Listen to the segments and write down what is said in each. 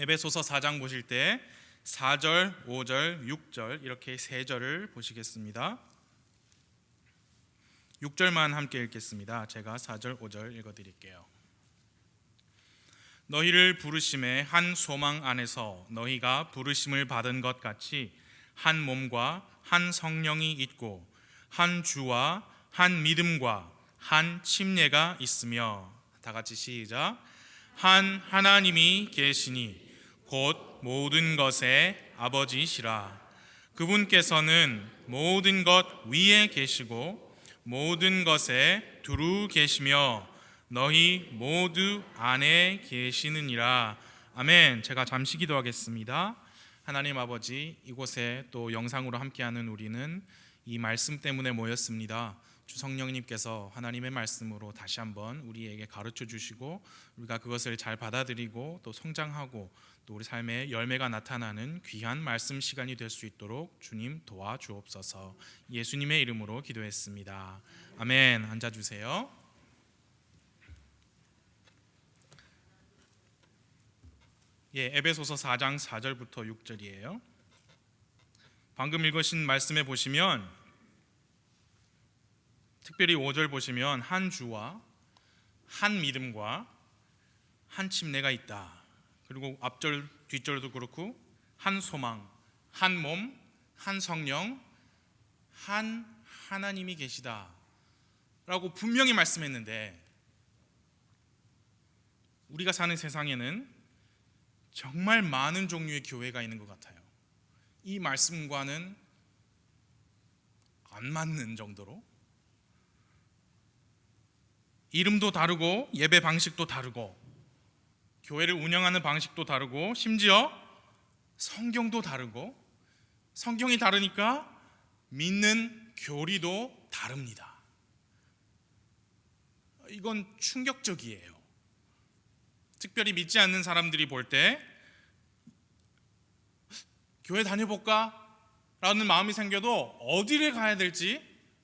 에베소서 4장 보실 때 4절, 5절, 6절 이렇게 세 절을 보시겠습니다. 6절만 함께 읽겠습니다. 제가 4절, 5절 읽어드릴게요. 너희를 부르심에 한 소망 안에서 너희가 부르심을 받은 것 같이 한 몸과 한 성령이 있고 한 주와 한 믿음과 한 침례가 있으며, 다 같이 시작. 한 하나님이 계시니 곧 모든 것의 아버지시라. 그분께서는 모든 것 위에 계시고 모든 것에 두루 계시며 너희 모두 안에 계시느니라. 아멘. 제가 잠시 기도하겠습니다. 하나님 아버지, 이곳에 또 영상으로 함께하는 우리는 이 말씀 때문에 모였습니다. 주 성령님께서 하나님의 말씀으로 다시 한번 우리에게 가르쳐 주시고 우리가 그것을 잘 받아들이고 또 성장하고 또 우리 삶에 열매가 나타나는 귀한 말씀 시간이 될 수 있도록 주님 도와주옵소서. 예수님의 이름으로 기도했습니다. 아멘. 앉아주세요. 에베소서 4장 4절부터 6절이에요. 방금 읽으신 말씀에 보시면 특별히 5절 보시면 한 주와 한 믿음과 한 침례가 있다. 그리고 앞절 뒷절도 그렇고 한 소망, 한 몸, 한 성령, 한 하나님이 계시다 라고 분명히 말씀했는데, 우리가 사는 세상에는 정말 많은 종류의 교회가 있는 것 같아요. 이 말씀과는 안 맞는 정도로 이름도 다르고 예배 방식도 다르고 교회를 운영하는 방식도 다르고 심지어 성경도 다르고, 성경이 다르니까 믿는 교리도 다릅니다. 이건 충격적이에요. 특별히 믿지 않는 사람들이 볼 때 교회 다녀볼까? 라는 마음이 생겨도 어디를 가야 될지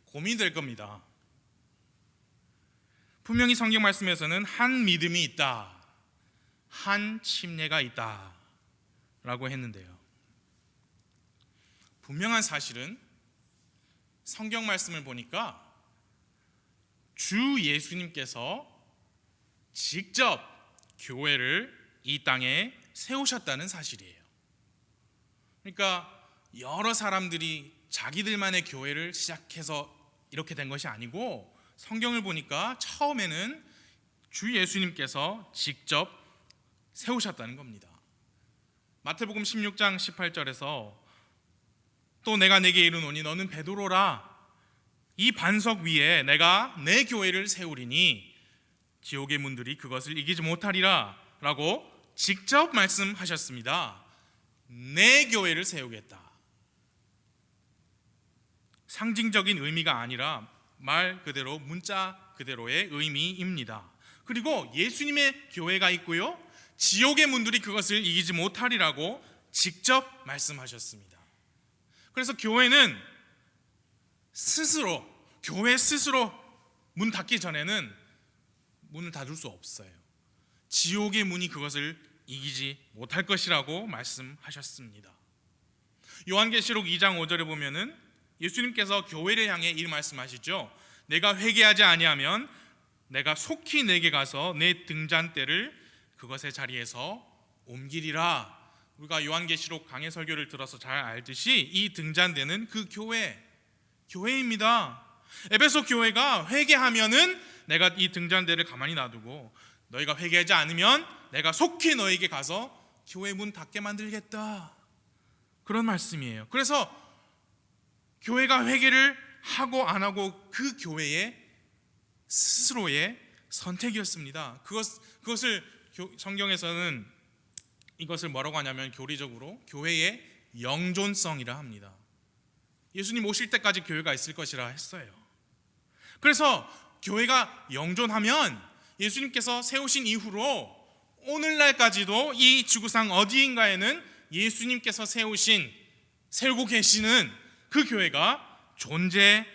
고민될 겁니다. 분명히 성경 말씀에서는 한 믿음이 있다, 한 침례가 있다 라고 했는데요, 분명한 사실은 성경 말씀을 보니까 주 예수님께서 직접 교회를 이 땅에 세우셨다는 사실이에요. 그러니까 여러 사람들이 자기들만의 교회를 시작해서 이렇게 된 것이 아니고, 성경을 보니까 처음에는 주 예수님께서 직접 세우셨다는 겁니다. 마태복음 16장 18절에서 또 내가 내게 이르노니 너는 베드로라. 이 반석 위에 내가 내 교회를 세우리니 지옥의 문들이 그것을 이기지 못하리라 라고 직접 말씀하셨습니다. 내 교회를 세우겠다. 상징적인 의미가 아니라 말 그대로 문자 그대로의 의미입니다. 그리고 예수님의 교회가 있고요, 지옥의 문들이 그것을 이기지 못하리라고 직접 말씀하셨습니다. 그래서 교회는 교회 스스로 문 닫기 전에는 문을 닫을 수 없어요. 지옥의 문이 그것을 이기지 못할 것이라고 말씀하셨습니다. 요한계시록 2장 5절에 보면은 예수님께서 교회를 향해 이 말씀하시죠. 내가 회개하지 아니하면 내가 속히 내게 가서 내 등잔대를 그것의 자리에서 옮기리라. 우리가 요한계시록 강해 설교를 들어서 잘 알듯이 이 등잔대는 그 교회입니다. 에베소 교회가 회개하면은 내가 이 등잔대를 가만히 놔두고, 너희가 회개하지 않으면 내가 속히 너에게 가서 교회 문 닫게 만들겠다, 그런 말씀이에요. 그래서 교회가 회개를 하고 안 하고 그 교회의 스스로의 선택이었습니다. 그것을 성경에서는 이것을 뭐라고 하냐면 교리적으로 교회의 영존성이라 합니다. 예수님 오실 때까지 교회가 있을 것이라 했어요. 그래서 교회가 영존하면 예수님께서 세우신 이후로 오늘날까지도 이 지구상 어디인가에는 예수님께서 세우고 계시는 그 교회가 존재해야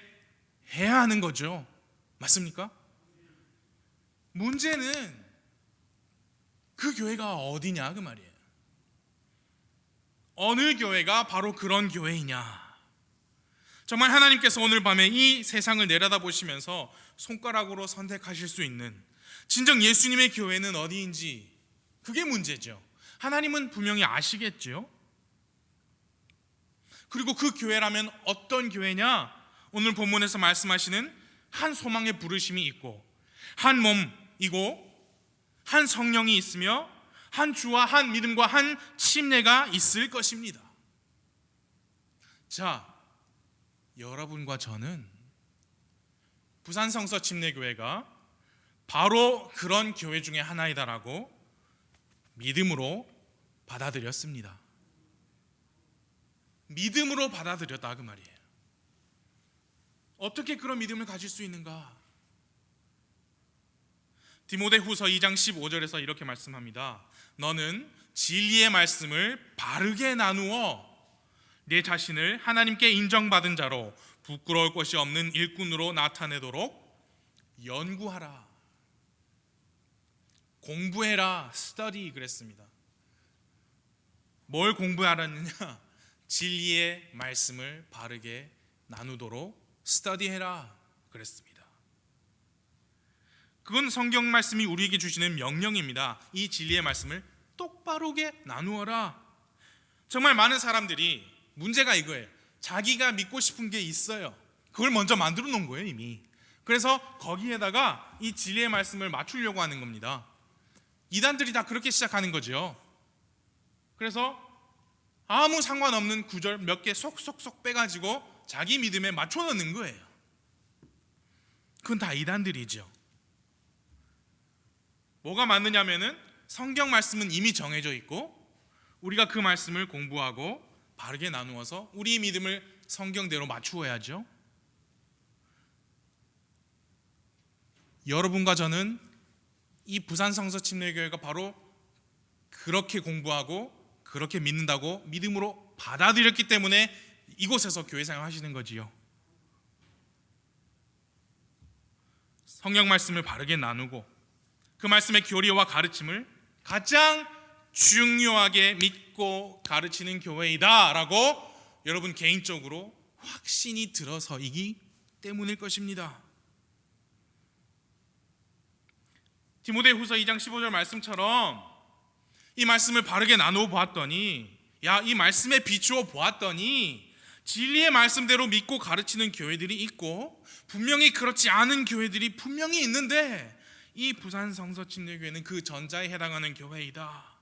하는 거죠. 맞습니까? 문제는 그 교회가 어디냐 그 말이에요. 어느 교회가 바로 그런 교회이냐? 정말 하나님께서 오늘 밤에 이 세상을 내려다보시면서 손가락으로 선택하실 수 있는 진정 예수님의 교회는 어디인지, 그게 문제죠. 하나님은 분명히 아시겠죠. 그리고 그 교회라면 어떤 교회냐? 오늘 본문에서 말씀하시는 한 소망의 부르심이 있고, 한 몸이고, 한 성령이 있으며, 한 주와 한 믿음과 한 침례가 있을 것입니다. 자, 여러분과 저는 부산 성서 침례교회가 바로 그런 교회 중에 하나이다라고 믿음으로 받아들였습니다. 믿음으로 받아들였다 그 말이에요. 어떻게 그런 믿음을 가질 수 있는가? 디모데후서 2장 15절에서 이렇게 말씀합니다. 너는 진리의 말씀을 바르게 나누어 내 자신을 하나님께 인정받은 자로 부끄러울 것이 없는 일꾼으로 나타내도록 연구하라. 공부해라. study 그랬습니다. 뭘 공부하라느냐? 진리의 말씀을 바르게 나누도록 study해라 그랬습니다. 그건 성경 말씀이 우리에게 주시는 명령입니다. 이 진리의 말씀을 똑바르게 나누어라. 정말 많은 사람들이 문제가 이거예요. 자기가 믿고 싶은 게 있어요. 그걸 먼저 만들어 놓은 거예요 이미. 그래서 거기에다가 이 진리의 말씀을 맞추려고 하는 겁니다. 이단들이 다 그렇게 시작하는 거죠. 그래서 아무 상관없는 구절 몇 개 속속속 빼가지고 자기 믿음에 맞춰 넣는 거예요. 그건 다 이단들이죠. 뭐가 맞느냐면은 성경 말씀은 이미 정해져 있고 우리가 그 말씀을 공부하고 바르게 나누어서 우리 믿음을 성경대로 맞추어야죠. 여러분과 저는 이 부산 성서 침례교회가 바로 그렇게 공부하고 그렇게 믿는다고 믿음으로 받아들였기 때문에 이곳에서 교회 생활하시는 거지요. 성경 말씀을 바르게 나누고 그 말씀의 교리와 가르침을 가장 중요하게 믿고 가르치는 교회이다 라고 여러분 개인적으로 확신이 들어서이기 때문일 것입니다. 디모데후서 2장 15절 말씀처럼 이 말씀을 바르게 나누어 보았더니 이 말씀에 비추어 보았더니 진리의 말씀대로 믿고 가르치는 교회들이 있고 분명히 그렇지 않은 교회들이 분명히 있는데 이 부산 성서 침례교회는 그 전자에 해당하는 교회이다.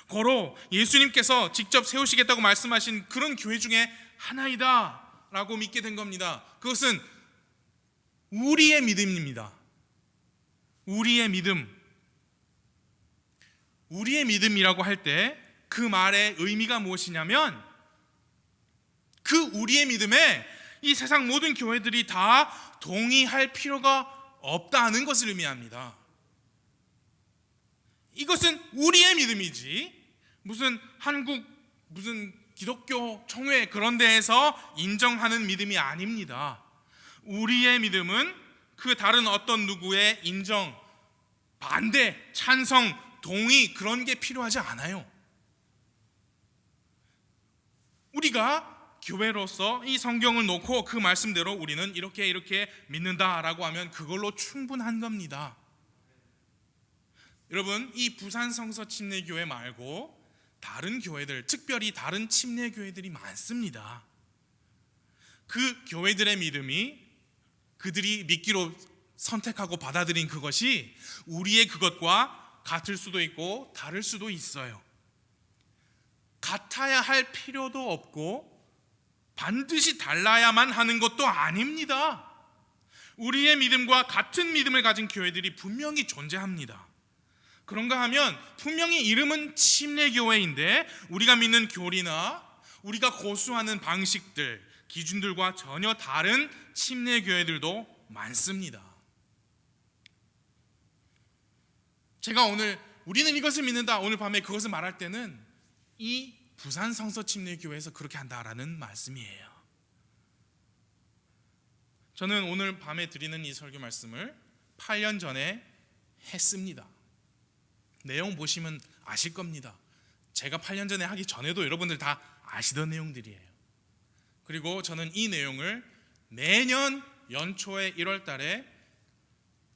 고로 예수님께서 직접 세우시겠다고 말씀하신 그런 교회 중에 하나이다 라고 믿게 된 겁니다. 그것은 우리의 믿음입니다. 우리의 믿음. 우리의 믿음이라고 할 때 그 말의 의미가 무엇이냐면 그 우리의 믿음에 이 세상 모든 교회들이 다 동의할 필요가 없다는 것을 의미합니다. 이것은 우리의 믿음이지 무슨 한국 무슨 기독교 총회 그런 데에서 인정하는 믿음이 아닙니다. 우리의 믿음은 그 다른 어떤 누구의 인정, 반대, 찬성, 동의 그런 게 필요하지 않아요. 우리가 교회로서 이 성경을 놓고 그 말씀대로 우리는 이렇게 믿는다라고 하면 그걸로 충분한 겁니다. 여러분, 이 부산 성서 침례교회 말고 다른 교회들, 특별히 다른 침례교회들이 많습니다. 그 교회들의 믿음이 그들이 믿기로 선택하고 받아들인 그것이 우리의 그것과 같을 수도 있고 다를 수도 있어요. 같아야 할 필요도 없고 반드시 달라야만 하는 것도 아닙니다. 우리의 믿음과 같은 믿음을 가진 교회들이 분명히 존재합니다. 그런가 하면 분명히 이름은 침례교회인데 우리가 믿는 교리나 우리가 고수하는 방식들, 기준들과 전혀 다른 침례교회들도 많습니다. 제가 오늘 우리는 이것을 믿는다 오늘 밤에 그것을 말할 때는 이 부산 성서 침례교회에서 그렇게 한다라는 말씀이에요. 저는 오늘 밤에 드리는 이 설교 말씀을 8년 전에 했습니다. 내용 보시면 아실 겁니다. 제가 8년 전에 하기 전에도 여러분들 다 아시던 내용들이에요. 그리고 저는 이 내용을 매년 연초에 1월 달에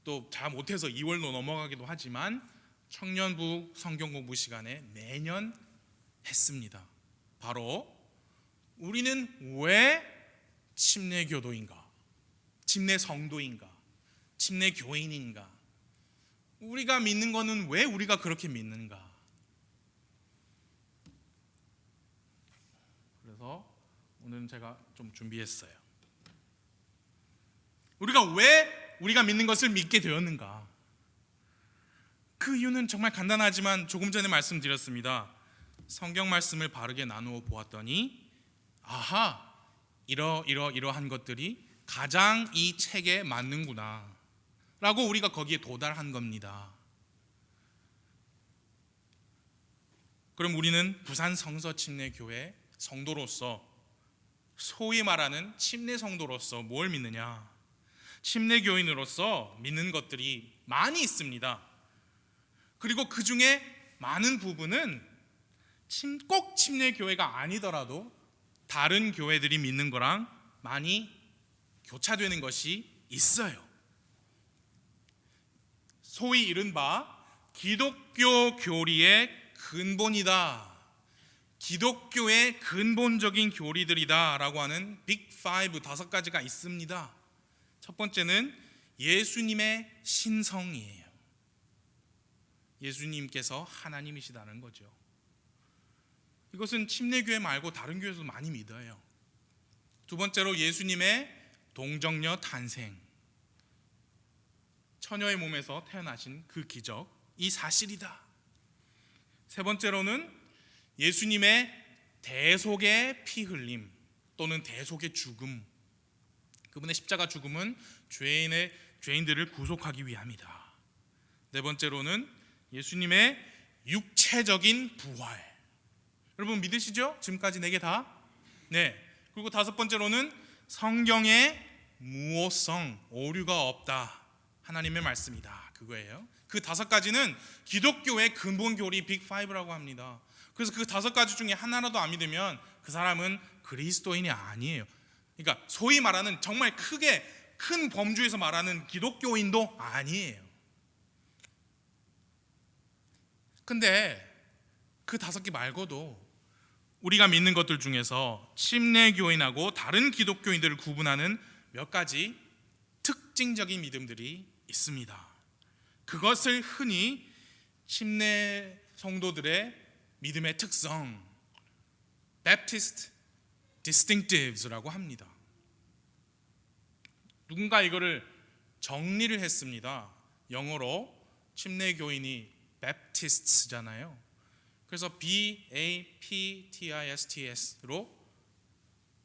또 잘 못해서 2월로 넘어가기도 하지만 청년부 성경 공부 시간에 매년 했습니다. 바로 우리는 왜 침례교도인가? 침례 성도인가? 침례 교인인가? 우리가 믿는 거는 왜 우리가 그렇게 믿는가? 그래서 오늘은 제가 좀 준비했어요. 우리가 믿는 것을 믿게 되었는가? 그 이유는 정말 간단하지만 조금 전에 말씀드렸습니다. 성경 말씀을 바르게 나누어 보았더니 아하, 이러한 것들이 가장 이 책에 맞는구나 라고 우리가 거기에 도달한 겁니다. 그럼 우리는 부산 성서침례교회 성도로서, 소위 말하는 침례 성도로서 뭘 믿느냐? 침례교인으로서 믿는 것들이 많이 있습니다. 그리고 그 중에 많은 부분은 꼭 침례교회가 아니더라도 다른 교회들이 믿는 거랑 많이 교차되는 것이 있어요. 소위 이른바 기독교 교리의 근본이다, 기독교의 근본적인 교리들이다 라고 하는 빅 5, 5가지가 있습니다. 첫 번째는 예수님의 신성이에요. 예수님께서 하나님이시다는 거죠. 이것은 침례교회 말고 다른 교회에서도 많이 믿어요. 두 번째로 예수님의 동정녀 탄생, 처녀의 몸에서 태어나신 그 기적, 이 사실이다. 세 번째로는 예수님의 대속의 피 흘림 또는 대속의 죽음, 그분의 십자가 죽음은 죄인들을 구속하기 위함이다. 네 번째로는 예수님의 육체적인 부활. 여러분 믿으시죠? 지금까지 4개 다? 네. 그리고 다섯 번째로는 성경의 무오성, 오류가 없다, 하나님의 말씀이다, 그거예요. 그 5가지는 기독교의 근본 교리 빅 5라고 합니다. 그래서 그 5가지 중에 하나라도 안 믿으면 그 사람은 그리스도인이 아니에요. 그러니까 소위 말하는 정말 크게 큰 범주에서 말하는 기독교인도 아니에요. 근데 그 5개 말고도 우리가 믿는 것들 중에서 침례교인하고 다른 기독교인들을 구분하는 몇 가지 특징적인 믿음들이 있습니다. 그것을 흔히 침례 성도들의 믿음의 특성, Baptist Distinctives라고 합니다. 누군가 이거를 정리를 했습니다. 영어로 침례교인이 Baptists잖아요. 그래서 BAPTISTS로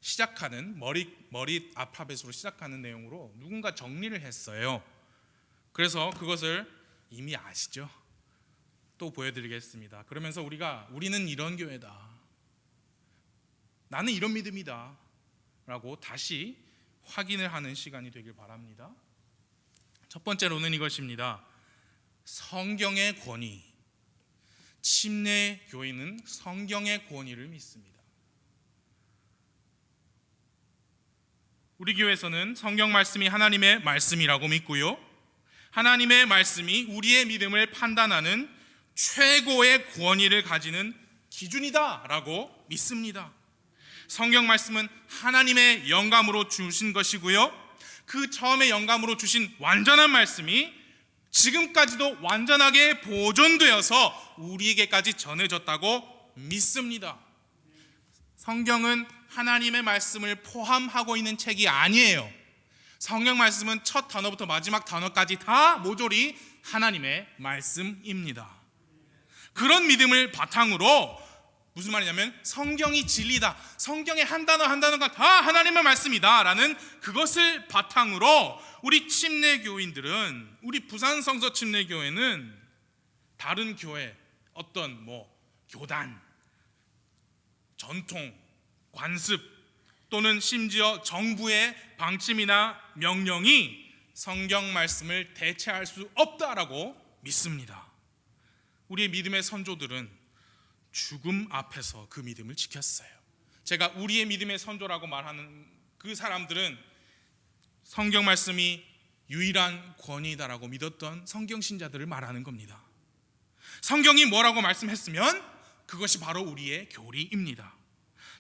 시작하는 머리 알파벳으로 시작하는 내용으로 누군가 정리를 했어요. 그래서 그것을 이미 아시죠? 또 보여드리겠습니다. 그러면서 우리는 이런 교회다, 나는 이런 믿음이다 라고 다시 확인을 하는 시간이 되길 바랍니다. 첫 번째로는 이것입니다. 성경의 권위. 침례 교인은 성경의 권위를 믿습니다. 우리 교회에서는 성경 말씀이 하나님의 말씀이라고 믿고요, 하나님의 말씀이 우리의 믿음을 판단하는 최고의 권위를 가지는 기준이다 라고 믿습니다. 성경 말씀은 하나님의 영감으로 주신 것이고요, 그 처음에 영감으로 주신 완전한 말씀이 지금까지도 완전하게 보존되어서 우리에게까지 전해졌다고 믿습니다. 성경은 하나님의 말씀을 포함하고 있는 책이 아니에요. 성경 말씀은 첫 단어부터 마지막 단어까지 다 모조리 하나님의 말씀입니다. 그런 믿음을 바탕으로 무슨 말이냐면 성경이 진리다, 성경의 한 단어 한 단어가 다 하나님의 말씀이다 라는 그것을 바탕으로 우리 침례교인들은, 우리 부산 성서 침례교회는 다른 교회 어떤 교단, 전통, 관습 또는 심지어 정부의 방침이나 명령이 성경 말씀을 대체할 수 없다라고 믿습니다. 우리의 믿음의 선조들은 죽음 앞에서 그 믿음을 지켰어요. 제가 우리의 믿음의 선조라고 말하는 그 사람들은 성경 말씀이 유일한 권위다라고 믿었던 성경 신자들을 말하는 겁니다. 성경이 뭐라고 말씀했으면 그것이 바로 우리의 교리입니다.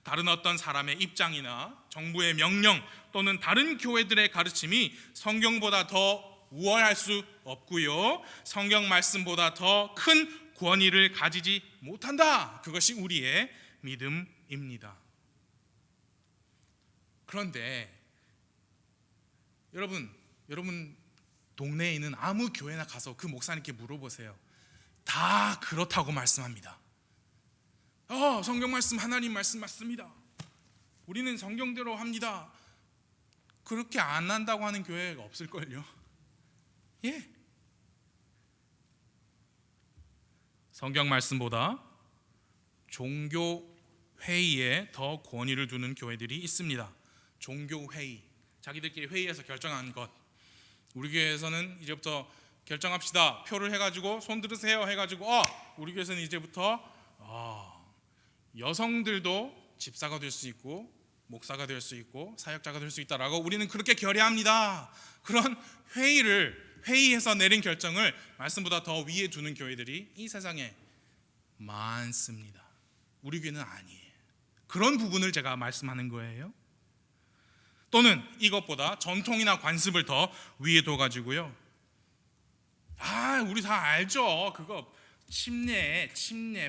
다른 어떤 사람의 입장이나 정부의 명령 또는 다른 교회들의 가르침이 성경보다 더 우월할 수 없고요, 성경 말씀보다 더 큰 권위를 가지지 못한다. 그것이 우리의 믿음입니다. 그런데 여러분 동네에 있는 아무 교회나 가서 그 목사님께 물어보세요. 다 그렇다고 말씀합니다. 성경 말씀, 하나님 말씀 맞습니다. 우리는 성경대로 합니다. 그렇게 안 한다고 하는 교회가 없을걸요. 예. 성경 말씀보다 종교 회의에 더 권위를 두는 교회들이 있습니다. 종교 회의, 자기들끼리 회의해서 결정한 것. 우리 교회에서는 이제부터 결정합시다. 표를 해가지고 손 들으세요 해가지고 우리 교회에서는 이제부터 여성들도 집사가 될 수 있고 목사가 될 수 있고 사역자가 될 수 있다라고 우리는 그렇게 결의합니다. 그런 회의해서 내린 결정을 말씀보다 더 위에 두는 교회들이 이 세상에 많습니다. 우리 교회는 아니에요. 그런 부분을 제가 말씀하는 거예요. 또는 이것보다 전통이나 관습을 더 위에 둬가지고요, 우리 다 알죠. 그거 침례,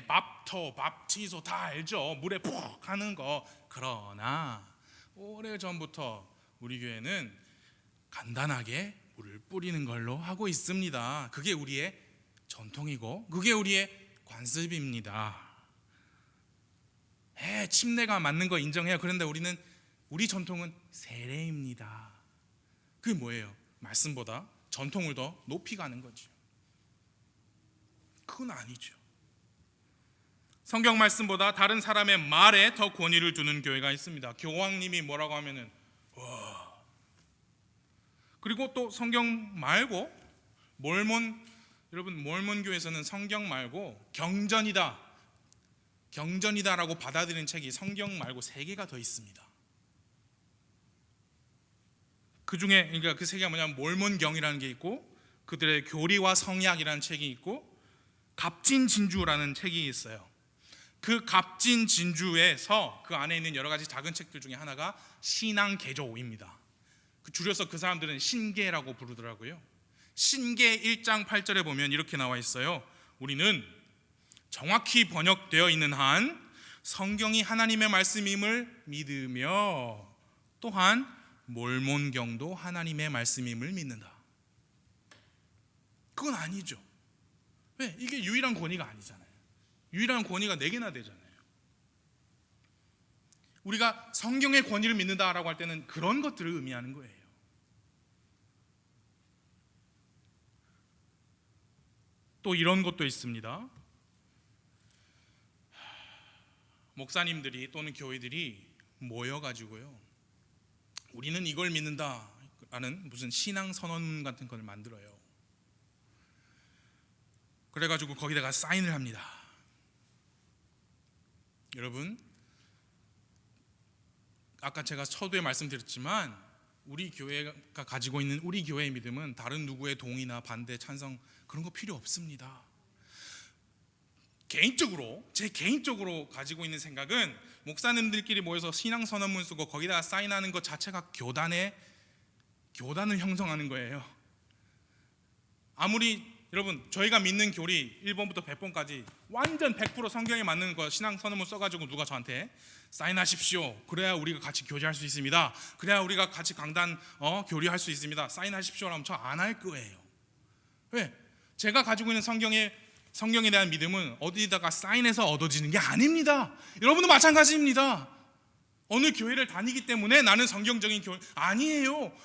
밥티소 다 알죠. 물에 푹 하는 거. 그러나 오래전부터 우리 교회는 간단하게 물을 뿌리는 걸로 하고 있습니다. 그게 우리의 전통이고 그게 우리의 관습입니다. 침례가 맞는 거 인정해요. 그런데 우리 전통은 세례입니다. 그게 뭐예요? 말씀보다 전통을 더 높이 가는 거죠. 그건 아니죠. 성경 말씀보다 다른 사람의 말에 더 권위를 두는 교회가 있습니다. 교황님이 뭐라고 하면은 그리고 또 성경 말고 몰몬 교회에서는 성경 말고 경전이다라고 받아들이는 책이 성경 말고 3개가 더 있습니다. 그 중에 그러니까 그 3개가 뭐냐면 몰몬경이라는 게 있고, 그들의 교리와 성약이라는 책이 있고, 갑진진주라는 책이 있어요. 그 갑진진주에서 그 안에 있는 여러 가지 작은 책들 중에 하나가 신앙개조입니다. 줄여서 그 사람들은 신계라고 부르더라고요. 신계 1장 8절에 보면 이렇게 나와 있어요. 우리는 정확히 번역되어 있는 한 성경이 하나님의 말씀임을 믿으며 또한 몰몬경도 하나님의 말씀임을 믿는다. 그건 아니죠. 왜? 이게 유일한 권위가 아니잖아요. 유일한 권위가 4개나 되잖아요. 우리가 성경의 권위를 믿는다라고 할 때는 그런 것들을 의미하는 거예요. 또 이런 것도 있습니다. 목사님들이 또는 교회들이 모여가지고요, 우리는 이걸 믿는다라는 무슨 신앙 선언문 같은 걸 만들어요. 그래가지고 거기다가 사인을 합니다. 여러분, 아까 제가 서두에 말씀드렸지만 우리 교회가 가지고 있는 우리 교회의 믿음은 다른 누구의 동의나 반대, 찬성 그런 거 필요 없습니다. 제 개인적으로 가지고 있는 생각은 목사님들끼리 모여서 신앙선언문 쓰고 거기다가 사인하는 것 자체가 교단을 형성하는 거예요. 아무리 여러분 저희가 믿는 교리 1번부터 100번까지 완전 100% 성경에 맞는 거 신앙선언문 써가지고 누가 저한테 사인하십시오, 그래야 우리가 같이 교제할 수 있습니다, 그래야 우리가 같이 강단 교류할 수 있습니다, 사인하십시오 라면 저 안 할 거예요. 왜? 제가 가지고 있는 성경에 대한 믿음은 어디다가 사인해서 얻어지는 게 아닙니다. 여러분도 마찬가지입니다. 어느 교회를 다니기 때문에 나는 성경적인 교회 아니에요.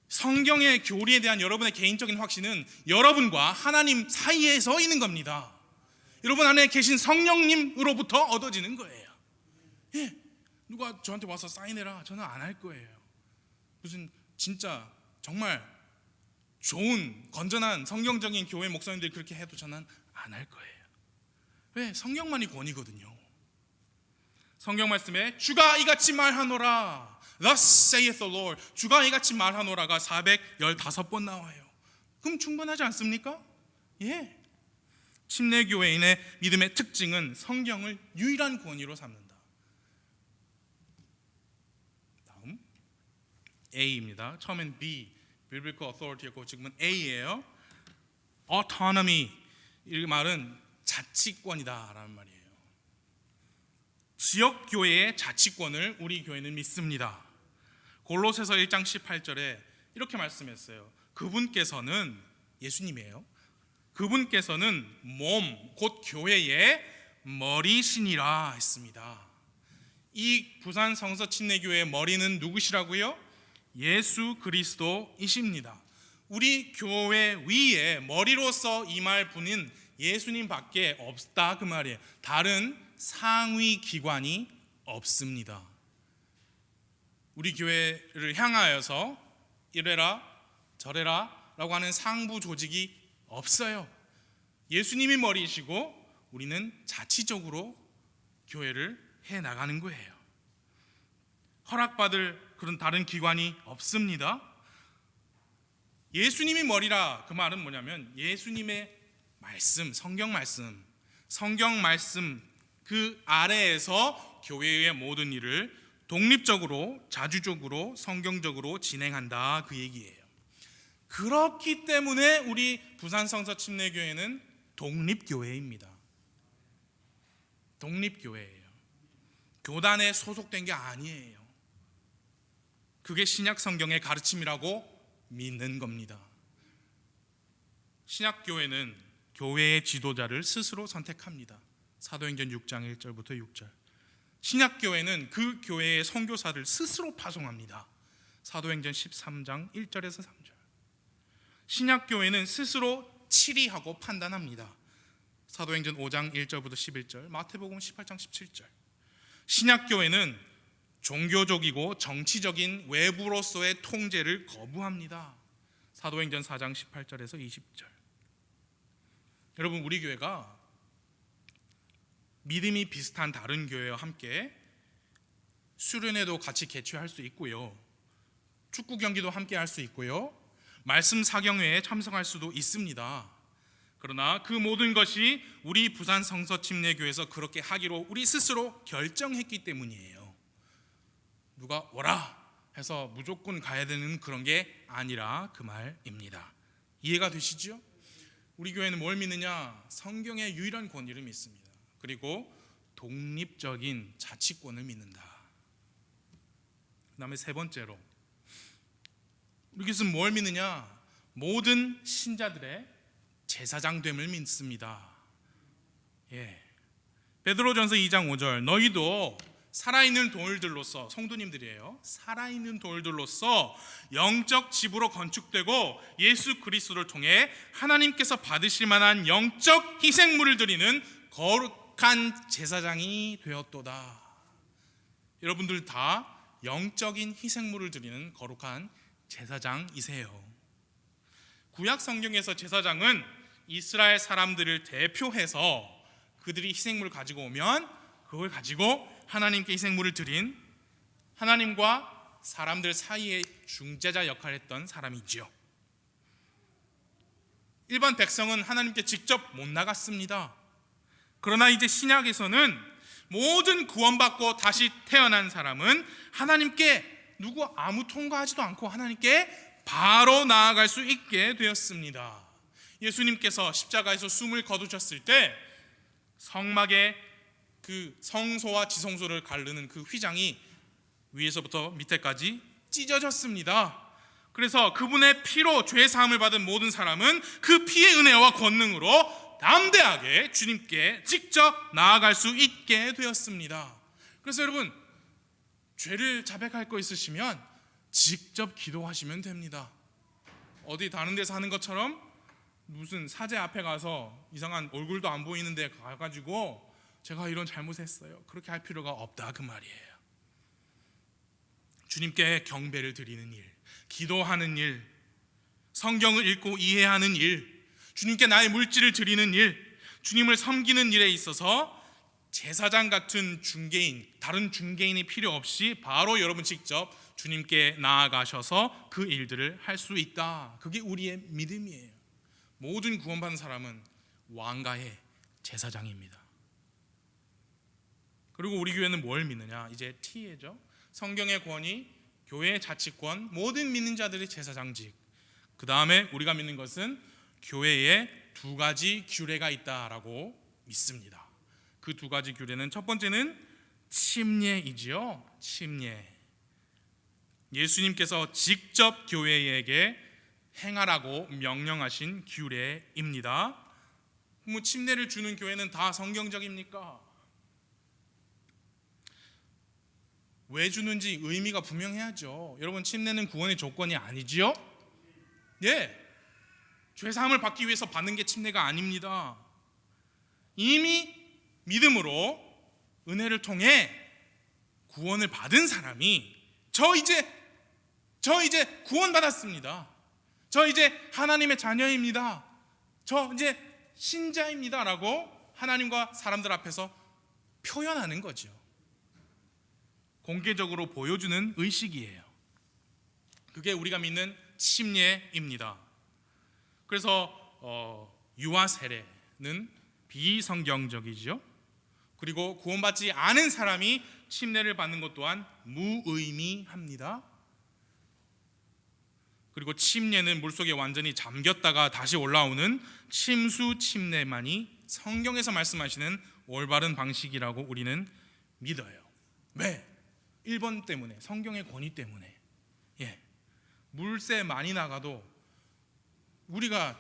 성경의 교리에 대한 여러분의 개인적인 확신은 여러분과 하나님 사이에서 있는 겁니다. 여러분 안에 계신 성령님으로부터 얻어지는 거예요. 누가 저한테 와서 사인해라, 저는 안 할 거예요. 무슨 진짜 정말 좋은 건전한 성경적인 교회 목사님들이 그렇게 해도 저는 안 할 거예요. 왜? 성경만이 권위거든요. 성경 말씀에 주가 이같이 말하노라, Thus saith the Lord, 주가 이같이 말하노라가 415번 나와요. 그럼 충분하지 않습니까? 예. 침례교회인의 믿음의 특징은 성경을 유일한 권위로 삼는다. 다음 A입니다. 처음엔 B, Biblical Authority였고 지금은 A예요. Autonomy, 이 말은 자치권이다라는 말이에요. 지역교회의 자치권을 우리 교회는 믿습니다. 골로새서 1장 18절에 이렇게 말씀했어요. 그분께서는, 예수님이에요, 그분께서는 몸, 곧 교회의 머리시니라 했습니다. 이 부산 성서 침례교회의 머리는 누구시라고요? 예수 그리스도이십니다. 우리 교회 위에 머리로서 임할 분은 예수님 밖에 없다 그 말이에요. 다른 상위 기관이 없습니다. 우리 교회를 향하여서 이래라 저래라 라고 하는 상부 조직이 없어요. 예수님이 머리이시고 우리는 자치적으로 교회를 해나가는 거예요. 허락받을 그런 다른 기관이 없습니다. 예수님이 머리라 그 말은 뭐냐면 예수님의 말씀, 성경 말씀 그 아래에서 교회의 모든 일을 독립적으로, 자주적으로, 성경적으로 진행한다 그 얘기예요. 그렇기 때문에 우리 부산 성서 침례교회는 독립교회입니다. 독립교회예요. 교단에 소속된 게 아니에요. 그게 신약 성경의 가르침이라고 믿는 겁니다. 신약교회는 교회의 지도자를 스스로 선택합니다. 사도행전 6장 1절부터 6절. 신약교회는 그 교회의 선교사를 스스로 파송합니다. 사도행전 13장 1절에서 3절. 신약교회는 스스로 치리하고 판단합니다. 사도행전 5장 1절부터 11절, 마태복음 18장 17절. 신약교회는 종교적이고 정치적인 외부로서의 통제를 거부합니다. 사도행전 4장 18절에서 20절. 여러분, 우리 교회가 믿음이 비슷한 다른 교회와 함께 수련회도 같이 개최할 수 있고요, 축구 경기도 함께 할 수 있고요, 말씀 사경회에 참석할 수도 있습니다. 그러나 그 모든 것이 우리 부산 성서 침례교회에서 그렇게 하기로 우리 스스로 결정했기 때문이에요. 누가 오라 해서 무조건 가야 되는 그런 게 아니라 그 말입니다. 이해가 되시죠? 우리 교회는 뭘 믿느냐? 성경의 유일한 권위를 믿습니다. 그리고 독립적인 자치권을 믿는다. 그 다음에 세 번째로 우리 교회는 뭘 믿느냐? 모든 신자들의 제사장됨을 믿습니다. 베드로전서 2장 5절, 너희도 살아있는 돌들로서, 성도님들이에요, 살아있는 돌들로서 영적 집으로 건축되고 예수 그리스도를 통해 하나님께서 받으실 만한 영적 희생물을 드리는 거룩한 제사장이 되었도다. 여러분들 다 영적인 희생물을 드리는 거룩한 제사장이세요. 구약 성경에서 제사장은 이스라엘 사람들을 대표해서 그들이 희생물을 가지고 오면 그걸 가지고 하나님께 희생물을 드린, 하나님과 사람들 사이의 중재자 역할을 했던 사람이지요. 일반 백성은 하나님께 직접 못 나갔습니다. 그러나 이제 신약에서는 모든 구원받고 다시 태어난 사람은 하나님께 누구 아무 통과하지도 않고 하나님께 바로 나아갈 수 있게 되었습니다. 예수님께서 십자가에서 숨을 거두셨을 때 성막에 그 성소와 지성소를 가르는 그 휘장이 위에서부터 밑에까지 찢어졌습니다. 그래서 그분의 피로 죄 사함을 받은 모든 사람은 그 피의 은혜와 권능으로 담대하게 주님께 직접 나아갈 수 있게 되었습니다. 그래서 여러분, 죄를 자백할 거 있으시면 직접 기도하시면 됩니다. 어디 다른 데서 하는 것처럼 무슨 사제 앞에 가서 이상한 얼굴도 안 보이는데 가가지고 제가 이런 잘못했어요, 그렇게 할 필요가 없다 그 말이에요. 주님께 경배를 드리는 일, 기도하는 일, 성경을 읽고 이해하는 일, 주님께 나의 물질을 드리는 일, 주님을 섬기는 일에 있어서 제사장 같은 중개인, 다른 중개인이 필요 없이 바로 여러분 직접 주님께 나아가셔서 그 일들을 할 수 있다. 그게 우리의 믿음이에요. 모든 구원받은 사람은 왕가의 제사장입니다. 그리고 우리 교회는 뭘 믿느냐? 이제 T예죠. 성경의 권위, 교회의 자치권, 모든 믿는 자들의 제사장직. 그 다음에 우리가 믿는 것은 교회에 두 가지 규례가 있다라고 믿습니다. 그 두 가지 규례는 첫 번째는 침례이지요. 침례. 예수님께서 직접 교회에게 행하라고 명령하신 규례입니다. 뭐 침례를 주는 교회는 다 성경적입니까? 왜 주는지 의미가 분명해야죠. 여러분, 침례는 구원의 조건이 아니지요? 예, 죄사함을 받기 위해서 받는 게 침례가 아닙니다. 이미 믿음으로 은혜를 통해 구원을 받은 사람이 저 이제 구원받았습니다. 저 이제 하나님의 자녀입니다. 저 이제 신자입니다 라고 하나님과 사람들 앞에서 표현하는 거죠. 공개적으로 보여주는 의식이에요. 그게 우리가 믿는 침례입니다. 그래서 유아 세례는 비성경적이죠. 그리고 구원받지 않은 사람이 침례를 받는 것 또한 무의미합니다. 그리고 침례는 물속에 완전히 잠겼다가 다시 올라오는 침수 침례만이 성경에서 말씀하시는 올바른 방식이라고 우리는 믿어요. 왜? 1번 때문에, 성경의 권위 때문에. 예, 물세 많이 나가도 우리가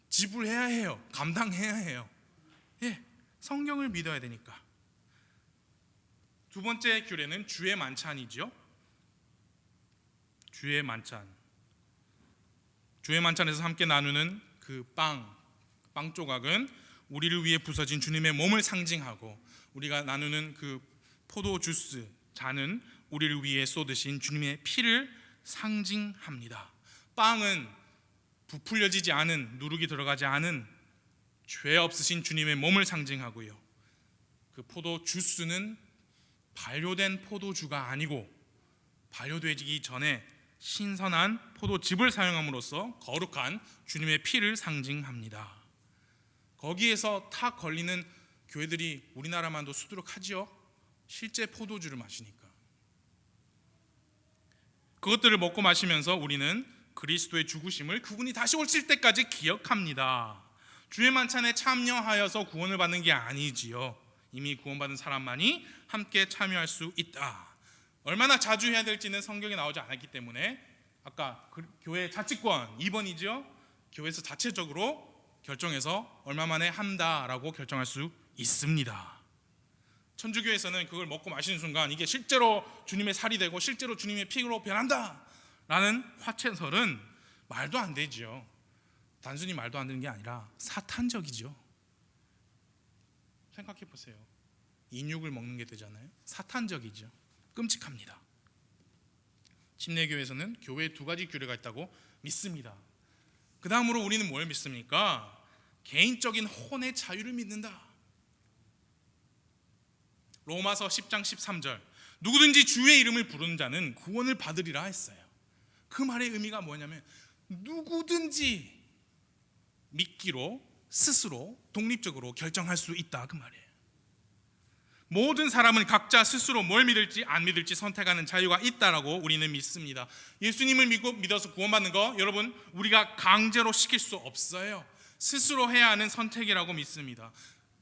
지불해야 해요. 감당해야 해요. 예, 성경을 믿어야 되니까. 두 번째 규례는 주의 만찬이죠. 주의 만찬. 주의 만찬에서 함께 나누는 그 빵 조각은 우리를 위해 부서진 주님의 몸을 상징하고, 우리가 나누는 그 포도 주스 잔은 우리를 위해 쏟으신 주님의 피를 상징합니다. 빵은 부풀려지지 않은, 누룩이 들어가지 않은 죄 없으신 주님의 몸을 상징하고요, 그 포도 주스는 발효된 포도주가 아니고 발효되기 전에 신선한 포도즙을 사용함으로써 거룩한 주님의 피를 상징합니다. 거기에서 탁 걸리는 교회들이 우리나라만도 수두룩하지요. 실제 포도주를 마시니까. 그것들을 먹고 마시면서 우리는 그리스도의 죽으심을 그분이 다시 오실 때까지 기억합니다. 주의 만찬에 참여하여서 구원을 받는 게 아니지요. 이미 구원받은 사람만이 함께 참여할 수 있다. 얼마나 자주 해야 될지는 성경에 나오지 않았기 때문에 아까 교회 자치권 2번이죠. 교회에서 자체적으로 결정해서 얼마 만에 한다라고 결정할 수 있습니다. 천주교에서는 그걸 먹고 마시는 순간 이게 실제로 주님의 살이 되고 실제로 주님의 피로 변한다라는 화채설은 말도 안 되죠. 단순히 말도 안 되는 게 아니라 사탄적이죠. 생각해 보세요. 인육을 먹는 게 되잖아요. 사탄적이죠. 끔찍합니다. 침례교회에서는 교회에 두 가지 규례가 있다고 믿습니다. 그 다음으로 우리는 뭘 믿습니까? 개인적인 혼의 자유를 믿는다. 로마서 10장 13절, 누구든지 주의 이름을 부르는 자는 구원을 받으리라 했어요. 그 말의 의미가 뭐냐면 누구든지 믿기로 스스로 독립적으로 결정할 수 있다, 그 말이에요. 모든 사람은 각자 스스로 뭘 믿을지 안 믿을지 선택하는 자유가 있다라고 우리는 믿습니다. 예수님을 믿어서 구원받는 거 여러분 우리가 강제로 시킬 수 없어요. 스스로 해야 하는 선택이라고 믿습니다.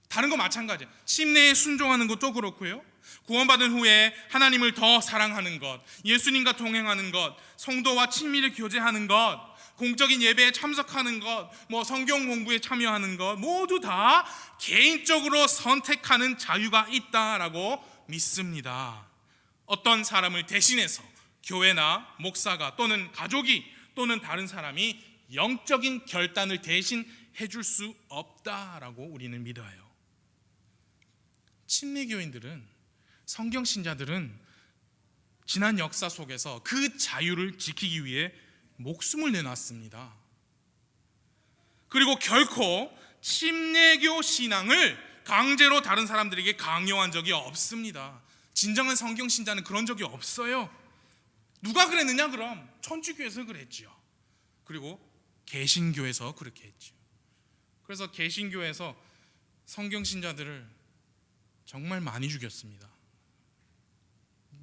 다른 거 마찬가지예요. 침례에 순종하는 것도 그렇고요, 구원받은 후에 하나님을 더 사랑하는 것, 예수님과 동행하는 것, 성도와 친밀히 교제하는 것, 공적인 예배에 참석하는 것, 성경 공부에 참여하는 것, 모두 다 개인적으로 선택하는 자유가 있다라고 믿습니다. 어떤 사람을 대신해서 교회나 목사가 또는 가족이 또는 다른 사람이 영적인 결단을 대신 해줄 수 없다라고 우리는 믿어요. 침례교인들은, 성경신자들은 지난 역사 속에서 그 자유를 지키기 위해 목숨을 내놨습니다. 그리고 결코 침례교 신앙을 강제로 다른 사람들에게 강요한 적이 없습니다. 진정한 성경 신자는 그런 적이 없어요. 누가 그랬느냐? 그럼 천주교에서 그랬지요. 그리고 개신교에서 그렇게 했죠. 그래서 개신교에서 성경 신자들을 정말 많이 죽였습니다.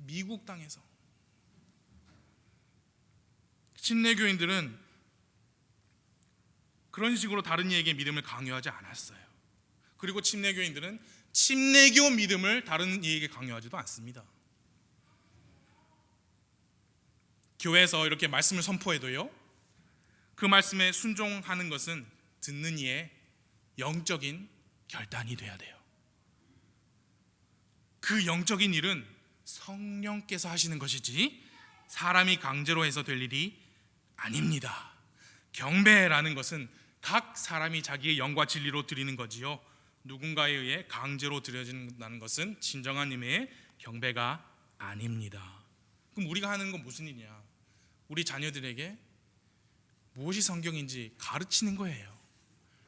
미국 땅에서. 침례교인들은 그런 식으로 다른 이에게 믿음을 강요하지 않았어요. 그리고 침례교인들은 침례교 믿음을 다른 이에게 강요하지도 않습니다. 교회에서 이렇게 말씀을 선포해도요, 그 말씀에 순종하는 것은 듣는 이의 영적인 결단이 돼야 돼요. 그 영적인 일은 성령께서 하시는 것이지 사람이 강제로 해서 될 일이 아닙니다. 경배라는 것은 각 사람이 자기의 영과 진리로 드리는 거지요, 누군가에 의해 강제로 드려진다는 것은 진정한 의미의 경배가 아닙니다. 그럼 우리가 하는 건 무슨 일이냐? 우리 자녀들에게 무엇이 성경인지 가르치는 거예요.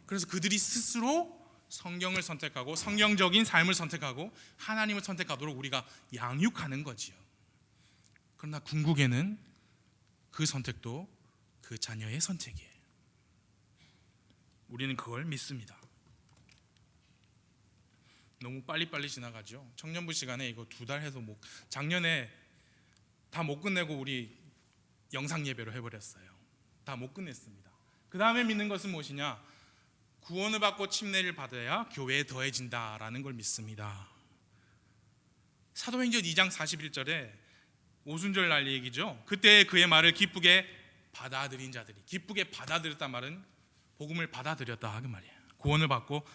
그래서 그들이 스스로 성경을 선택하고 성경적인 삶을 선택하고 하나님을 선택하도록 우리가 양육하는 거지요. 그러나 궁극에는 그 선택도 그 자녀의 선택이에요. 우리는 그걸 믿습니다. 너무 빨리빨리 지나가죠. 청년부 시간에 이거 2달 해서 작년에 다 못 끝내고 우리 영상 예배로 해버렸어요. 다 못 끝냈습니다. 그 다음에 믿는 것은 무엇이냐? 구원을 받고 침례를 받아야 교회에 더해진다라는 걸 믿습니다. 사도행전 2장 41절에 오순절 날 얘기죠. 그때 그의 말을 기쁘게 받아들인 자들이, 기쁘게 받아들였단 말은 복음을 받아들였다 그 말이에요. 구원을 받고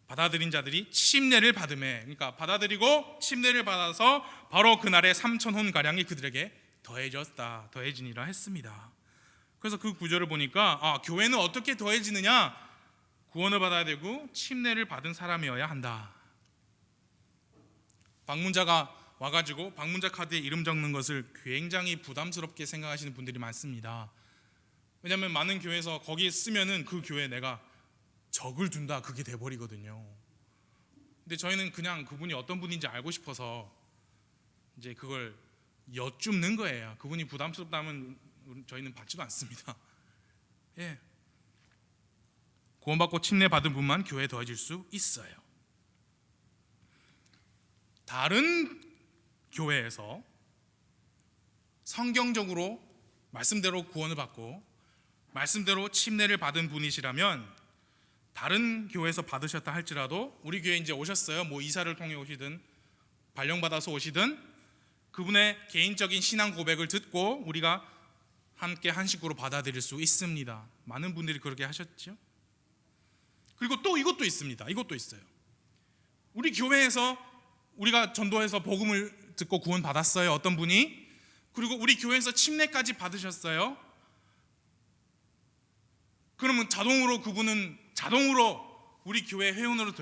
받아들인 자들이 침례를 받음에, 그러니까 받아들이고 침례를 받아서 바로 그날에 3,000혼 가량이 그들에게 더해졌다, 더해지니라 했습니다. 그래서 그 구절을 보니까 교회는 어떻게 더해지느냐? 구원을 받아야 되고 침례를 받은 사람이어야 한다. 방문자가 와가지고 방문자 카드에 이름 적는 것을 굉장히 부담스럽게 생각하시는 분들이 많습니다. 왜냐하면 많은 교회에서 거기에 쓰면은 그 교회에 내가 적을 둔다, 그게 돼버리거든요. 근데 저희는 그냥 그분이 어떤 분인지 알고 싶어서 이제 그걸 여쭙는 거예요. 그분이 부담스럽다면 저희는 받지도 않습니다. 예. 구원받고 침례 받은 분만 교회에 더해질 수 있어요. 다른 교회에서 성경적으로 말씀대로 구원을 받고 말씀대로 침례를 받은 분이시라면 다른 교회에서 받으셨다 할지라도 우리 교회에 이제 오셨어요. 이사를 통해 오시든 발령받아서 오시든 그분의 개인적인 신앙 고백을 듣고 우리가 함께 한 식구로 받아들일 수 있습니다. 많은 분들이 그렇게 하셨죠. 그리고 또 이것도 있습니다. 이것도 있어요. 우리 교회에서 우리가 전도해서 복음을 듣고 구원 받았어요, 어떤 분이. 그리고 우리 교회에서 침례까지 받으셨어요. 그러면 자동으로 그분은 자동으로 우리 교회 회원으로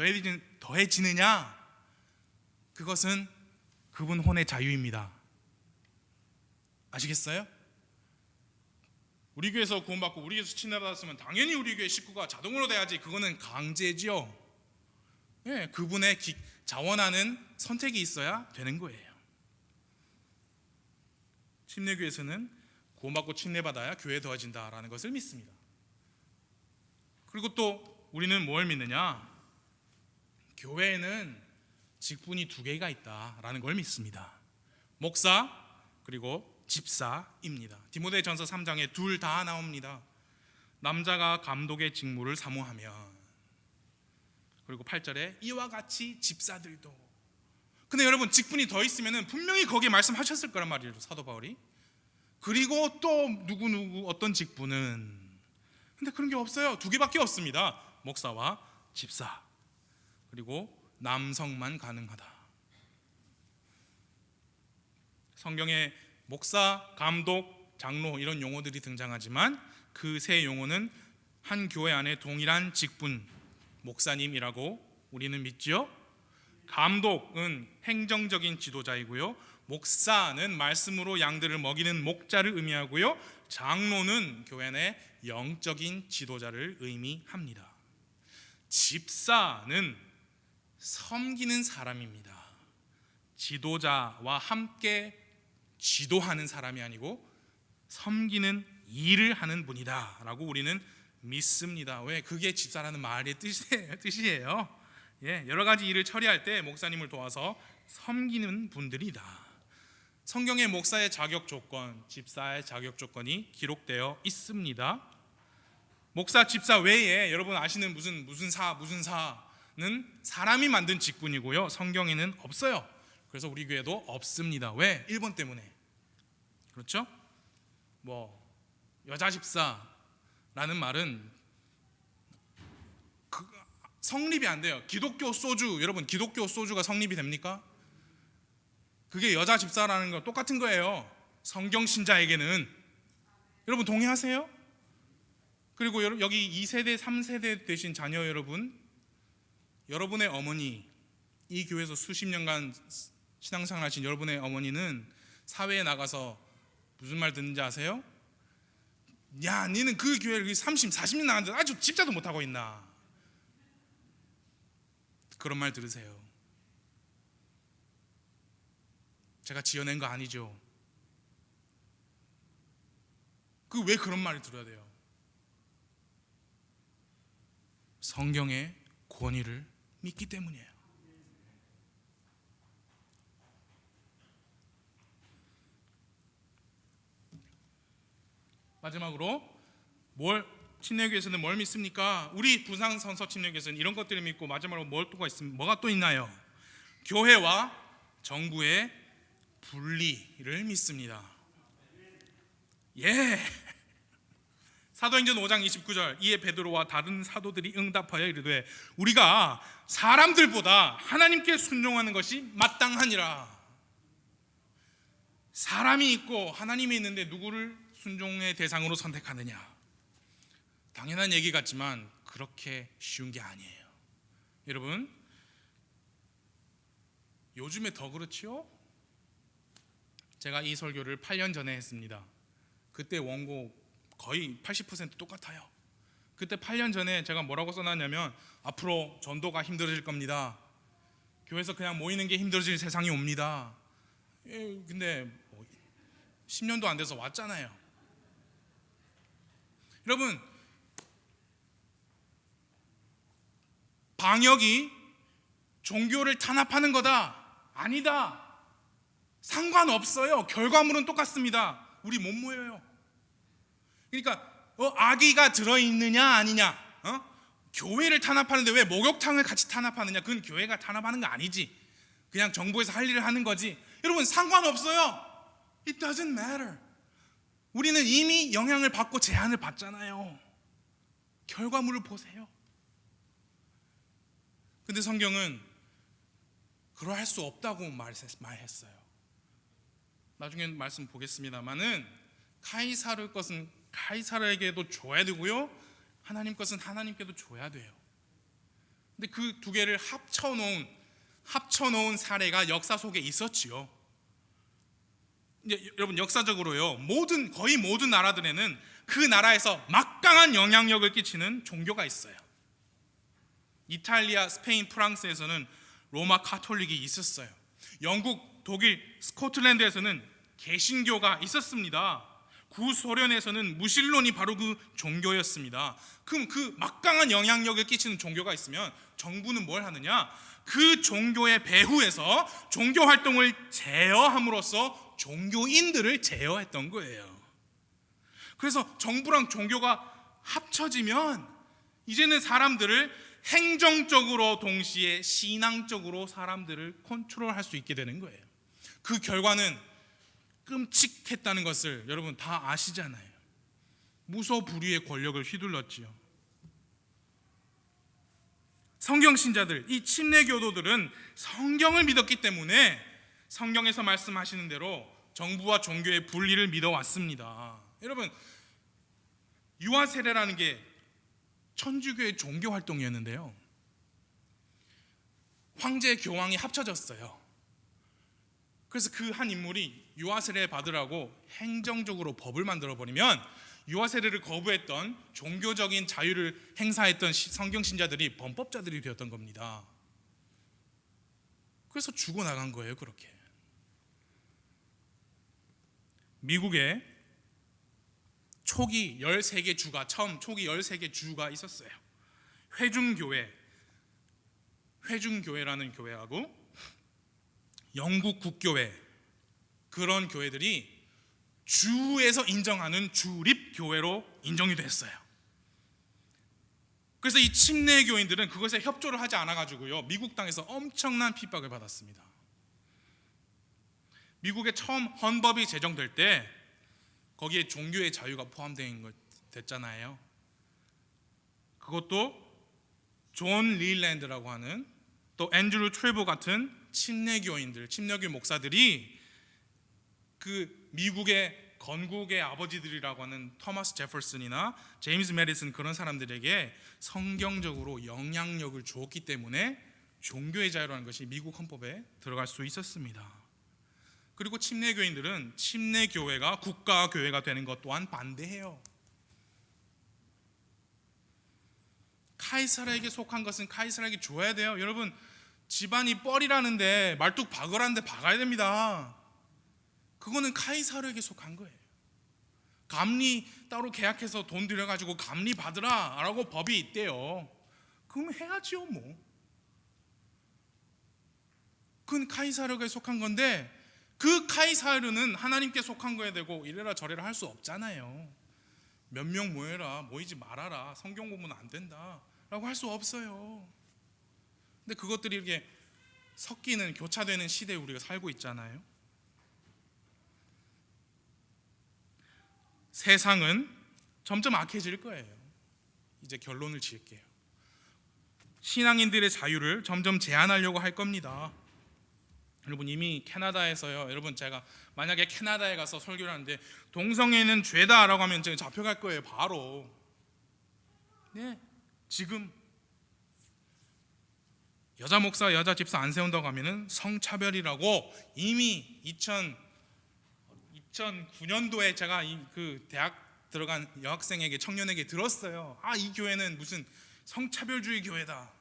더해지느냐? 그것은 그분 혼의 자유입니다. 아시겠어요? 우리 교회에서 구원받고 우리 교회에서 침례받았으면 당연히 우리 교회 식구가 자동으로 돼야지. 그거는 강제지요. 예, 그분의 자원하는 선택이 있어야 되는 거예요. 침례교에서는 구원받고 침례받아야 교회에 더해진다라는 것을 믿습니다. 그리고 또 우리는 뭘 믿느냐? 교회에는 직분이 2개가 있다라는 걸 믿습니다. 목사 그리고 집사입니다. 디모데전서 3장에 둘 다 나옵니다. 남자가 감독의 직무를 사모하면, 그리고 8절에 이와 같이 집사들도. 근데 여러분, 직분이 더 있으면 분명히 거기에 말씀하셨을 거란 말이에요, 사도 바울이. 그리고 또 누구 어떤 직분은, 근데 그런 게 없어요. 2개밖에 없습니다. 목사와 집사. 그리고 남성만 가능하다. 성경에 목사, 감독, 장로 이런 용어들이 등장하지만 그 세 용어는 한 교회 안에 동일한 직분, 목사님이라고 우리는 믿죠. 감독은 행정적인 지도자이고요, 목사는 말씀으로 양들을 먹이는 목자를 의미하고요, 장로는 교회 내 영적인 지도자를 의미합니다. 집사는 섬기는 사람입니다. 지도자와 함께 지도하는 사람이 아니고 섬기는 일을 하는 분이다 라고 우리는 믿습니다. 왜? 그게 집사라는 말의 뜻이에요. 여러 가지 일을 처리할 때 목사님을 도와서 섬기는 분들이다. 성경에 목사의 자격 조건, 집사의 자격 조건이 기록되어 있습니다. 목사, 집사 외에 여러분 아시는 무슨 사는 사람이 만든 직분이고요, 성경에는 없어요. 그래서 우리 교회도 없습니다. 왜? 1번 때문에. 그렇죠? 여자 집사라는 말은 성립이 안 돼요. 기독교 소주, 여러분 기독교 소주가 성립이 됩니까? 그게 여자 집사라는 거 똑같은 거예요. 성경 신자에게는. 여러분 동의하세요? 그리고 여기 2세대 3세대 되신 자녀 여러분, 여러분의 어머니, 이 교회에서 수십 년간 신앙생활 하신 여러분의 어머니는 사회에 나가서 무슨 말 듣는지 아세요? 야, 니는 그 교회를 30, 40년 나갔는데 아주 집사도 못하고 있나? 그런 말 들으세요. 제가 지어낸 거 아니죠. 왜 그런 말을 들어야 돼요? 성경의 권위를 믿기 때문이에요. 마지막으로 침례교에서는 뭘 믿습니까? 우리 부상선서 침례교에서는 이런 것들을 믿고 마지막으로 뭐가 또 있나요? 교회와 정부의 분리를 믿습니다. 사도행전 5장 29절, 이에 베드로와 다른 사도들이 응답하여 이르되 우리가 사람들보다 하나님께 순종하는 것이 마땅하니라. 사람이 있고 하나님이 있는데 누구를 순종의 대상으로 선택하느냐? 당연한 얘기 같지만 그렇게 쉬운 게 아니에요. 여러분, 요즘에 더 그렇지요? 제가 이 설교를 8년 전에 했습니다. 그때 원고 거의 80% 똑같아요. 그때 8년 전에 제가 뭐라고 써놨냐면, 앞으로 전도가 힘들어질 겁니다. 교회에서 그냥 모이는 게 힘들어질 세상이 옵니다. 근데 10년도 안 돼서 왔잖아요. 여러분, 방역이 종교를 탄압하는 거다? 아니다. 상관없어요. 결과물은 똑같습니다. 우리 못 모여요. 그러니까 아기가 들어있느냐 아니냐, 교회를 탄압하는데 왜 목욕탕을 같이 탄압하느냐? 그건 교회가 탄압하는 거 아니지. 그냥 정부에서 할 일을 하는 거지. 여러분, 상관없어요. It doesn't matter. 우리는 이미 영향을 받고 제한을 받잖아요. 결과물을 보세요. 근데 성경은 그러할 수 없다고 말했어요. 나중에 말씀 보겠습니다만은, 카이사르 것은 카이사르에게도 줘야 되고요, 하나님 것은 하나님께도 줘야 돼요. 근데 그 두 개를 합쳐놓은 사례가 역사 속에 있었지요. 이제 여러분, 역사적으로요, 거의 모든 나라들에는 그 나라에서 막강한 영향력을 끼치는 종교가 있어요. 이탈리아, 스페인, 프랑스에서는 로마 카톨릭이 있었어요. 영국, 독일, 스코틀랜드에서는 개신교가 있었습니다. 구소련에서는 무신론이 바로 그 종교였습니다. 그럼 그 막강한 영향력을 끼치는 종교가 있으면 정부는 뭘 하느냐? 그 종교의 배후에서 종교 활동을 제어함으로써 종교인들을 제어했던 거예요. 그래서 정부랑 종교가 합쳐지면 이제는 사람들을 행정적으로 동시에 신앙적으로 사람들을 컨트롤할 수 있게 되는 거예요. 그 결과는 끔찍했다는 것을 여러분 다 아시잖아요. 무소불위의 권력을 휘둘렀지요. 성경 신자들, 이 침례교도들은 성경을 믿었기 때문에 성경에서 말씀하시는 대로 정부와 종교의 분리를 믿어왔습니다. 여러분, 유아 세례라는 게 천주교의 종교 활동이었는데요, 황제 교황이 합쳐졌어요. 그래서 그 한 인물이 유아 세례 받으라고 행정적으로 법을 만들어 버리면 유아 세례를 거부했던 종교적인 자유를 행사했던 성경 신자들이 범법자들이 되었던 겁니다. 그래서 죽어나간 거예요. 그렇게 미국에 초기 13개 주가 초기 13개 주가 있었어요. 회중교회라는 교회하고 영국 국교회, 그런 교회들이 주에서 인정하는 주립교회로 인정이 됐어요. 그래서 이 침례교인들은 그것에 협조를 하지 않아가지고요, 미국 땅에서 엄청난 핍박을 받았습니다. 미국에 처음 헌법이 제정될 때 거기에 종교의 자유가 포함된 됐잖아요. 그것도 존 릴랜드라고 하는, 또 앤드루 트레보 같은 침례교 목사들이 그 미국의 건국의 아버지들이라고 하는 토마스 제퍼슨이나 제임스 메디슨, 그런 사람들에게 성경적으로 영향력을 주었기 때문에 종교의 자유라는 것이 미국 헌법에 들어갈 수 있었습니다. 그리고 침례교인들은 침례교회가 국가교회가 되는 것 또한 반대해요. 카이사르에게 속한 것은 카이사르에게 줘야 돼요. 여러분, 집안이 뻘이라는데 말뚝 박으라는데 박아야 됩니다. 그거는 카이사르에게 속한 거예요. 감리 따로 계약해서 돈 들여가지고 감리 받으라 라고 법이 있대요. 그러면 해야지요 뭐. 그건 카이사르에게 속한 건데, 그 카이사르는 하나님께 속한 거야 되고 이래라 저래라 할 수 없잖아요. 몇 명 모여라, 모이지 말아라, 성경 공부는 안 된다 라고 할 수 없어요. 근데 그것들이 이렇게 섞이는, 교차되는 시대에 우리가 살고 있잖아요. 세상은 점점 악해질 거예요. 이제 결론을 지을게요. 신앙인들의 자유를 점점 제한하려고 할 겁니다. 여러분, 이미 캐나다에서요, 여러분, 제가 만약에 캐나다에 가서 설교를 하는데 동성애는 죄다라고 하면 제가 잡혀갈 거예요, 바로. 네, 지금 여자 목사, 여자 집사 안 세운다고 하면은 성차별이라고 이미 2009년도에 제가 그 대학 들어간 여학생에게, 청년에게 들었어요. 이 교회는 무슨 성차별주의 교회다.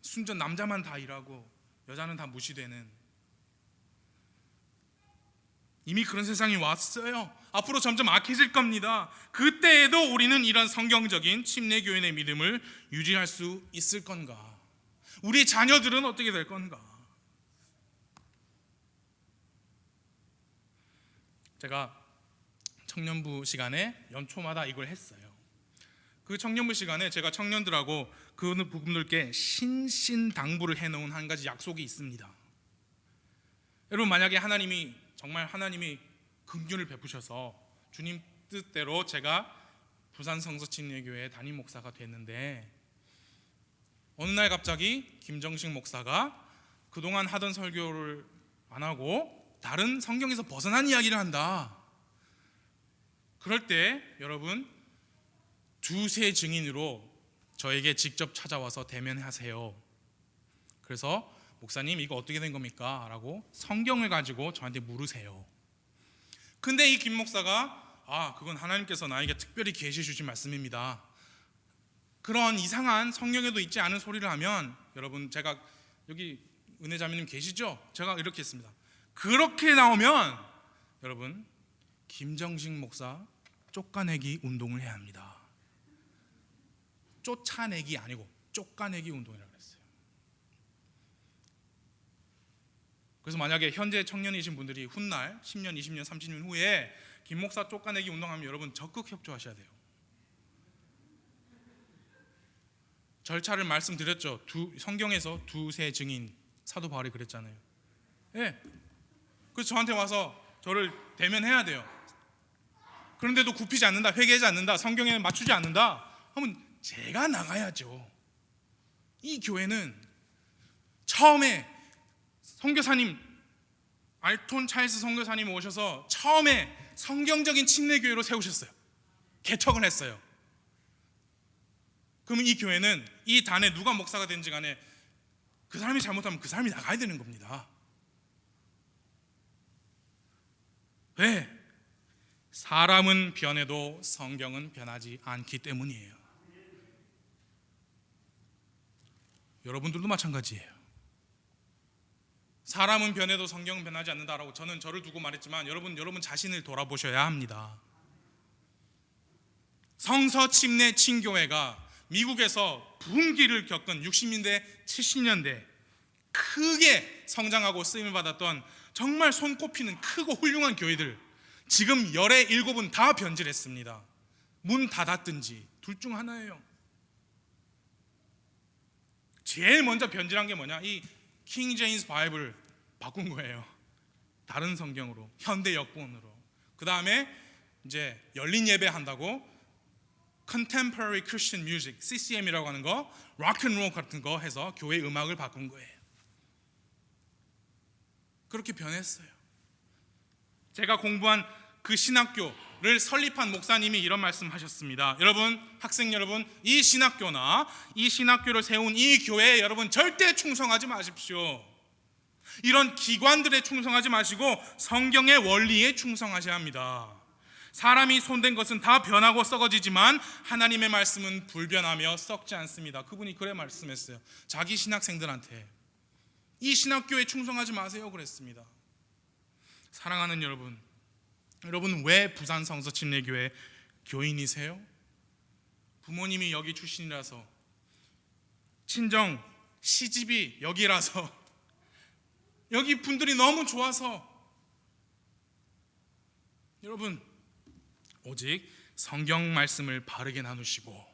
순전 남자만 다 일하고 여자는 다 무시되는, 이미 그런 세상이 왔어요. 앞으로 점점 악해질 겁니다. 그때에도 우리는 이런 성경적인 침례교인의 믿음을 유지할 수 있을 건가? 우리 자녀들은 어떻게 될 건가? 제가 청년부 시간에 연초마다 이걸 했어요. 그 청년부 시간에 제가 청년들하고 그 부분들께 신신당부를 해놓은 한 가지 약속이 있습니다. 여러분, 만약에 정말 하나님이 긍휼을 베푸셔서 주님 뜻대로 제가 부산 성서침례교회 담임 목사가 됐는데, 어느 날 갑자기 김정식 목사가 그동안 하던 설교를 안 하고 다른 성경에서 벗어난 이야기를 한다. 그럴 때 여러분, 두세 증인으로 저에게 직접 찾아와서 대면하세요. 그래서 목사님, 이거 어떻게 된 겁니까? 라고 성경을 가지고 저한테 물으세요. 근데 이 김 목사가 그건 하나님께서 나에게 특별히 계시해 주신 말씀입니다, 그런 이상한 성경에도 있지 않은 소리를 하면, 여러분, 제가 여기 은혜자매님 계시죠? 제가 이렇게 했습니다. 그렇게 나오면 여러분, 김정식 목사 쫓아내기 운동을 해야 합니다. 쫓아내기 아니고 쫓아내기 운동이라고 했어요. 그래서 만약에 현재 청년이신 분들이 훗날 10년, 20년, 30년 후에 김 목사 쫓아내기 운동하면 여러분 적극 협조하셔야 돼요. 절차를 말씀드렸죠. 성경에서 두세 증인, 사도 바울이 그랬잖아요. 네. 그래서 저한테 와서 저를 대면해야 돼요. 그런데도 굽히지 않는다, 회개하지 않는다, 성경에 맞추지 않는다 하면 제가 나가야죠. 이 교회는 처음에 선교사님, 알톤 찰스 선교사님 오셔서 처음에 성경적인 침례교회로 세우셨어요. 개척을 했어요. 그러면 이 교회는 이 단에 누가 목사가 된지 간에 그 사람이 잘못하면 그 사람이 나가야 되는 겁니다. 왜? 사람은 변해도 성경은 변하지 않기 때문이에요. 여러분들도 마찬가지예요. 사람은 변해도 성경은 변하지 않는다라고 저는 저를 두고 말했지만 여러분 자신을 돌아보셔야 합니다. 성서 침례 친교회가 미국에서 붐기를 겪은 60년대, 70년대 크게 성장하고 쓰임을 받았던 정말 손꼽히는 크고 훌륭한 교회들, 지금 열의 7은 다 변질했습니다. 문 닫았든지 둘 중 하나예요. 제일 먼저 변질한 게 뭐냐? 이 킹 제임스 바이블을 바꾼 거예요. 다른 성경으로, 현대 역본으로. 그 다음에 이제 열린 예배 한다고 Contemporary Christian Music, CCM이라고 하는 거, 락앤롤 같은 거 해서 교회 음악을 바꾼 거예요. 그렇게 변했어요. 제가 공부한 그 신학교를 설립한 목사님이 이런 말씀하셨습니다. 여러분, 학생 여러분, 이 신학교나 이 신학교를 세운 이 교회에 여러분 절대 충성하지 마십시오. 이런 기관들에 충성하지 마시고 성경의 원리에 충성하셔야 합니다. 사람이 손댄 것은 다 변하고 썩어지지만 하나님의 말씀은 불변하며 썩지 않습니다. 그분이 그래 말씀했어요. 자기 신학생들한테 이 신학교에 충성하지 마세요 그랬습니다. 사랑하는 여러분, 여러분 왜 부산 성서 침례교회 교인이세요? 부모님이 여기 출신이라서, 친정 시집이 여기라서, 여기 분들이 너무 좋아서. 여러분, 오직 성경 말씀을 바르게 나누시고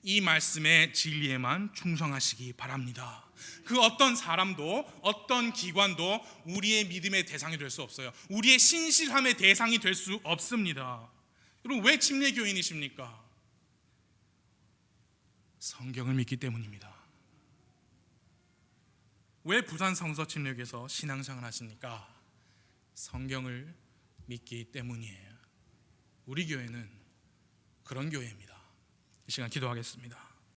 이 말씀의 진리에만 충성하시기 바랍니다. 그 어떤 사람도 어떤 기관도 우리의 믿음의 대상이 될 수 없어요. 우리의 신실함의 대상이 될 수 없습니다. 여러분, 왜 침례교인이십니까? 성경을 믿기 때문입니다. 왜 부산 성서 침례교에서 신앙생활 하십니까? 성경을 믿기 때문이에요. 우리 교회는 그런 교회입니다. 이 시간 기도하겠습니다.